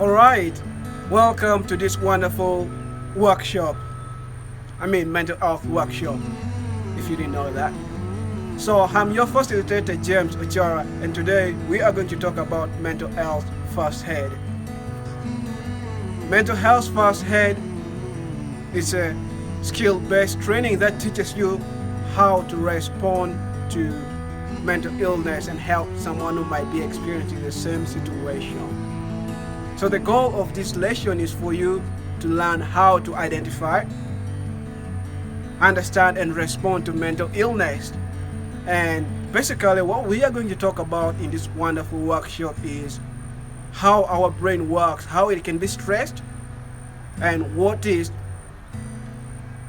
Alright, welcome to this wonderful workshop. Mental health workshop, if you didn't know that. So, I'm your facilitator, James Ochara, and today we are going to talk about mental health first aid. Mental health first aid is a skill based training that teaches you how to respond to mental illness and help someone who might be experiencing the same situation. So the goal of this lesson is for you to learn how to identify, understand and respond to mental illness. And basically what we are going to talk about in this wonderful workshop is how our brain works, how it can be stressed, and what is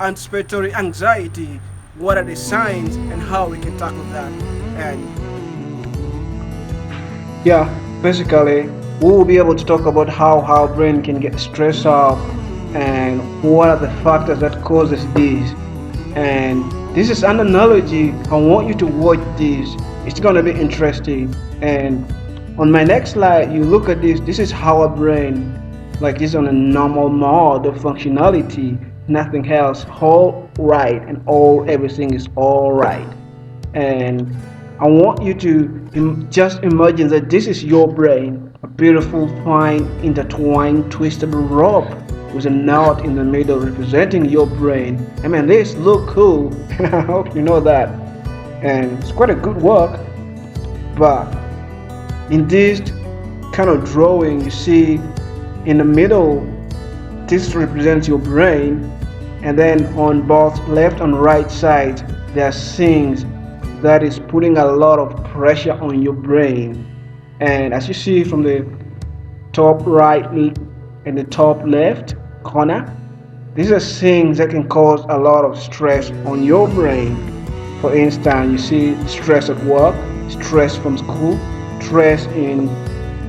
anticipatory anxiety, what are the signs and how we can tackle that. And yeah, basically we will be able to talk about how our brain can get stressed out and what are the factors that causes this. And this is an analogy. I want you to watch this. It's gonna be interesting. And on my next slide, you look at this. This is how our brain, like this on a normal mode of functionality, nothing else, all right, and all everything is all right. And I want you to just imagine that this is your brain, a beautiful, fine, intertwined, twisted rope with a knot in the middle representing your brain. This look cool. I hope you know that. And it's quite a good work. But in this kind of drawing, you see in the middle, this represents your brain. And then on both left and right sides, there are things that is putting a lot of pressure on your brain. And as you see from the top right and the top left corner, these are things that can cause a lot of stress on your brain. For instance, you see stress at work, stress from school, stress in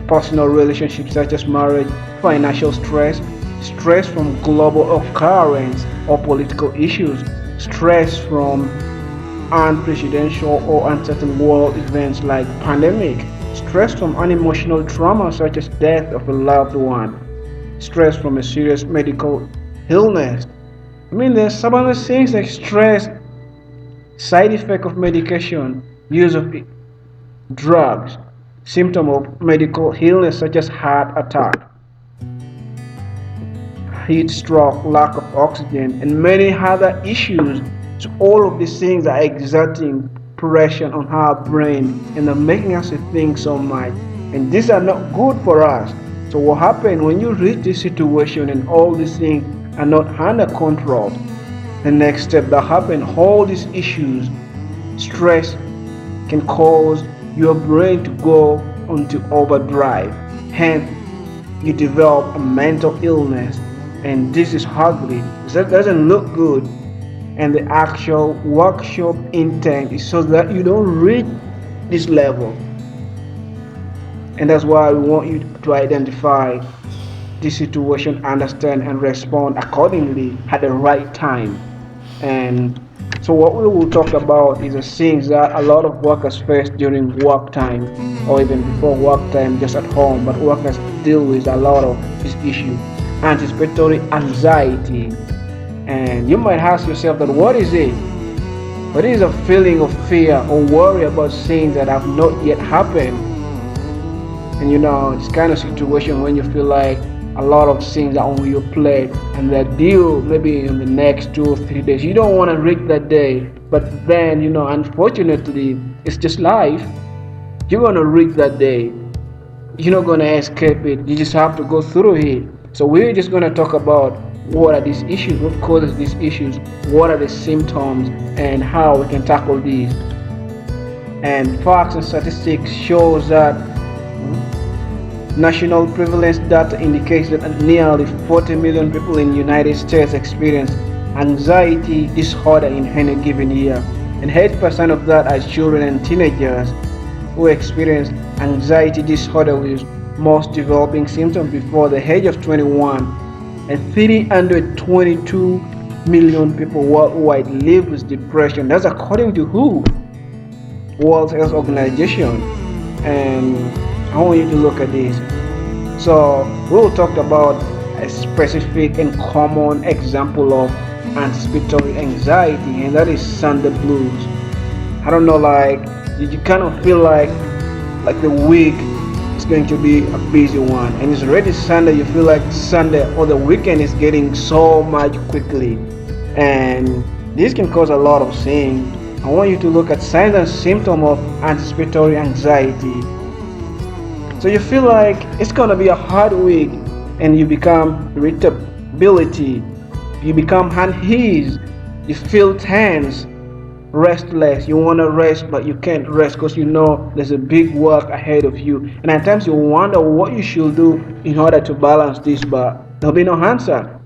personal relationships such as marriage, financial stress, stress from global occurrence or political issues, stress from unprecedented or uncertain world events like pandemic, stress from unemotional trauma such as death of a loved one, stress from a serious medical illness. There's some other things like stress, side effect of medication, use of drugs, symptom of medical illness such as heart attack, heat stroke, lack of oxygen, and many other issues. So all of these things are exerting pressure on our brain and are making us think so much. And these are not good for us. So what happens when you reach this situation and all these things are not under control? The next step that happens, all these issues, stress can cause your brain to go into overdrive. Hence, you develop a mental illness. And this is ugly. That doesn't look good. And the actual workshop intent is so that you don't reach this level. And that's why we want you to identify this situation, understand and respond accordingly at the right time. And so what we will talk about is the things that a lot of workers face during work time or even before work time, just at home, but workers deal with a lot of this issue. Anticipatory anxiety. And you might ask yourself that what is it? What is a feeling of fear or worry about things that have not yet happened? And this kind of situation when you feel like a lot of things are on your plate and they're due maybe in the next 2 or 3 days. You don't want to reach that day, but then unfortunately it's just life. You're gonna reach that day. You're not gonna escape it. You just have to go through it. So we're just gonna talk about what are these issues, what causes these issues, what are the symptoms, and how we can tackle these. And facts and statistics shows that national prevalence data indicates that nearly 40 million people in the United States experience anxiety disorder in any given year, and 8% of that are children and teenagers who experience anxiety disorder with most developing symptoms before the age of 21, and 322 million people worldwide live with depression. That's according to WHO? World Health Organization. And I want you to look at this. So we will talk about a specific and common example of anticipatory anxiety, and that is Sunday blues. I don't know, like you kind of feel like the week is going to be a busy one, and it's already Sunday. You feel like Sunday or the weekend is getting so much quickly, and this can cause a lot of things. I want you to look at signs and symptoms of anticipatory anxiety. So you feel like it's gonna be a hard week, and you become irritability, you become uneasy, you feel tense, restless. You want to rest, but you can't rest because you know there's a big work ahead of you. And at times you wonder what you should do in order to balance this, but there'll be no answer.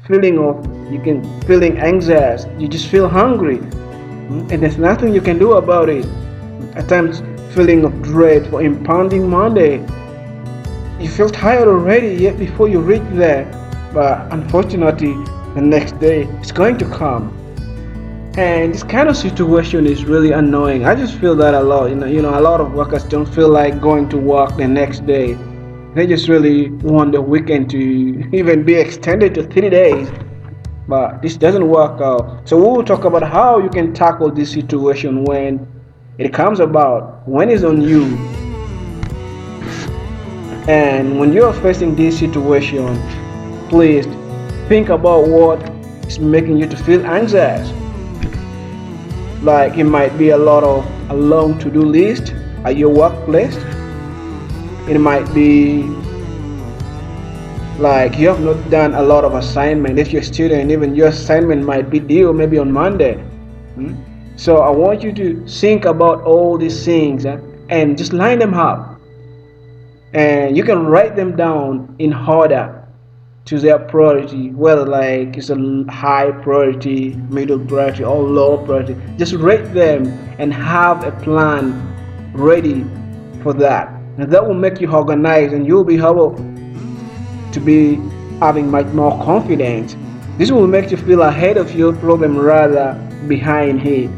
Feeling of you can feeling anxious, you just feel hungry, and there's nothing you can do about it. At times, feeling of dread for impounding Monday. You feel tired already yet before you reach there, but unfortunately, the next day it's going to come. And this kind of situation is really annoying. I just feel that a lot. A lot of workers don't feel like going to work the next day. They just really want the weekend to even be extended to 3 days. But this doesn't work out. So we will talk about how you can tackle this situation when it comes about, when it's on you. And when you're facing this situation, please think about what is making you to feel anxious. Like it might be a long to-do list at your workplace. It might be like you have not done a lot of assignment. If you're a student, even your assignment might be due maybe on Monday. So I want you to think about all these things, and just line them up. And you can write them down in order to their priority, whether like it's a high priority, middle priority, or low priority. Just rate them and have a plan ready for that. And that will make you organized, and you'll be able to be having much more confidence. This will make you feel ahead of your problem rather behind it.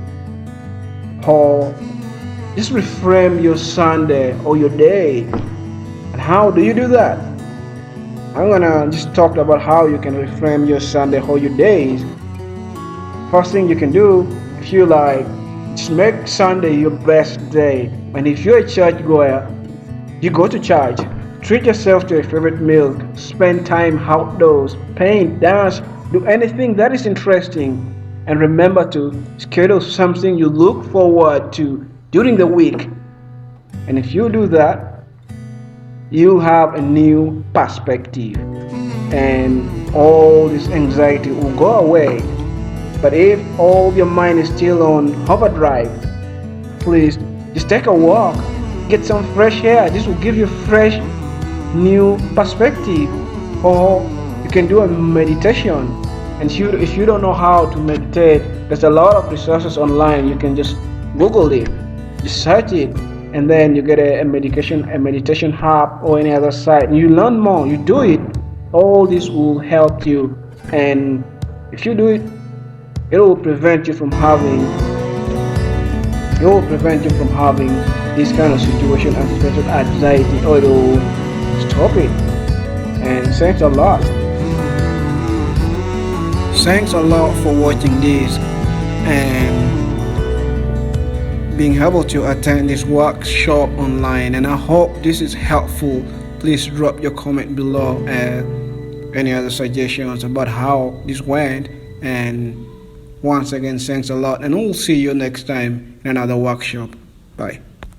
Or just reframe your Sunday or your day. And how do you do that? I'm gonna just talk about how you can reframe your Sunday or your days. First thing you can do, if you like, just make Sunday your best day. And if you're a church goer, you go to church. Treat yourself to a favorite meal. Spend time outdoors. Paint, dance, do anything that is interesting. And remember to schedule something you look forward to during the week. And if you do that, you have a new perspective, and all this anxiety will go away. But if all your mind is still on overdrive, please just take a walk, get some fresh air. This will give you fresh new perspective. Or you can do a meditation. And if you don't know how to meditate, there's a lot of resources online. You can just Google it, just search it, and then you get a meditation app or any other site, and you learn more, you do it. All this will help you, and if you do it, it will prevent you from having this kind of situation, anticipated anxiety, or it will stop it. And thanks a lot for watching this and being able to attend this workshop online, and I hope this is helpful. Please drop your comment below and any other suggestions about how this went. And once again, thanks a lot, and we'll see you next time in another workshop. Bye.